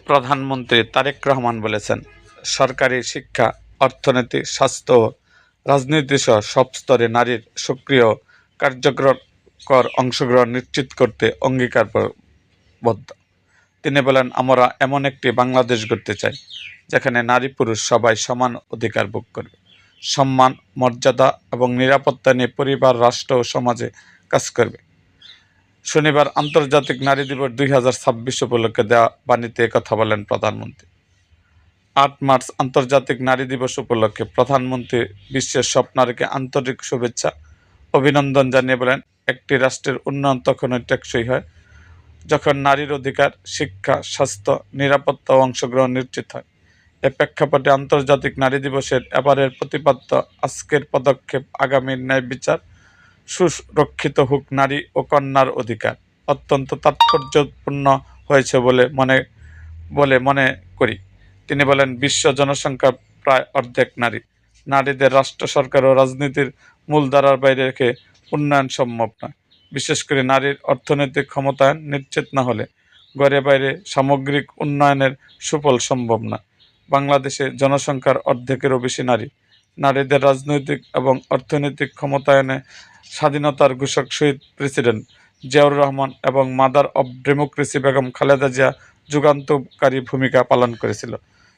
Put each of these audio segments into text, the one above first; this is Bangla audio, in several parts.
প্রধানমন্ত্রী তারেক রহমান বলেছেন, সরকারি শিক্ষা, অর্থনীতি, স্বাস্থ্য ও রাজনীতিসহ সব স্তরে নারীর সক্রিয় কার্যকর অংশগ্রহণ নিশ্চিত করতে অঙ্গীকারবদ্ধ। তিনি বলেন, আমরা এমন একটি বাংলাদেশ গড়তে চাই যেখানে নারী পুরুষ সবাই সমান অধিকার ভোগ করবে, সম্মান, মর্যাদা এবং নিরাপত্তা নিয়ে পরিবার, রাষ্ট্র ও সমাজে কাজ করবে। শনিবার আন্তর্জাতিক নারী দিবস 2026 উপলক্ষে দেওয়া বাণীতে একথা বলেন প্রধানমন্ত্রী। 8 মার্চ আন্তর্জাতিক নারী দিবস উপলক্ষে প্রধানমন্ত্রী বিশ্বের সব নারীকে আন্তরিক শুভেচ্ছা, অভিনন্দন জানিয়ে বলেন, একটি রাষ্ট্রের উন্নয়ন তখনই টেকসই হয় যখন নারীর অধিকার, শিক্ষা, স্বাস্থ্য, নিরাপত্তা ও অংশগ্রহণ নিশ্চিত হয়। এ প্রেক্ষাপটে আন্তর্জাতিক নারী দিবসের এবারের প্রতিপাদ্য আজকের পদক্ষেপ আগামীর ন্যায় বিচার, সুরক্ষিত হোক নারী ও কন্যার অধিকার অত্যন্ত তাৎপর্যপূর্ণ হয়েছে বলে মনে করি। তিনি বলেন, বিশ্ব জনসংখ্যা প্রায় অর্ধেক নারী। নারীদের রাষ্ট্র, সরকার ও রাজনীতির মূলধারার বাইরে রেখে উন্নয়ন সম্ভব নয়। বিশেষ করে নারীর অর্থনৈতিক ক্ষমতায়ন নিশ্চিত না হলে ঘরে বাইরে সামগ্রিক উন্নয়নের সুফল সম্ভব নয়। বাংলাদেশে জনসংখ্যার অর্ধেকেরও বেশি নারী। নারীদের রাজনৈতিক এবং অর্থনৈতিক ক্ষমতায়নে স্বাধীনতার ঘোষক শহীদ প্রেসিডেন্ট জিয়াউর রহমান এবং mother of democracy Begum Khaleda Zia যুগান্তকারী ভূমিকা পালন করেছিল।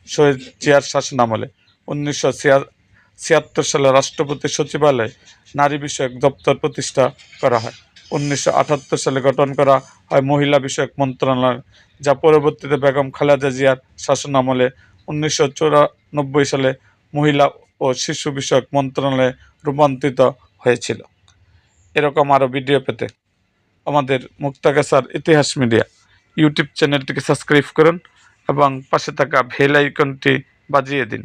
শহীদ জিয়ার শাসনামলে 1976 সালে রাষ্ট্রপতি সচিবালয়ে নারী বিষয়ক দপ্তর প্রতিষ্ঠা করা হয়। 1978 সালে গঠন করা হয় মহিলা বিষয়ক মন্ত্রণালয়, যা পরবর্তীতে বেগম খালেদা জিয়ার শাসনামলে 1994 সালে মহিলা ও শিশু বিষয়ক মন্ত্রণালয়ে রূপান্তরিত হয়েছিল। এরকম আরও ভিডিও পেতে আমাদের মুক্তাগাছার ইতিহাস মিডিয়া ইউটিউব চ্যানেলটিকে সাবস্ক্রাইব করুন এবং পাশে থাকা বেল আইকনটি বাজিয়ে দিন।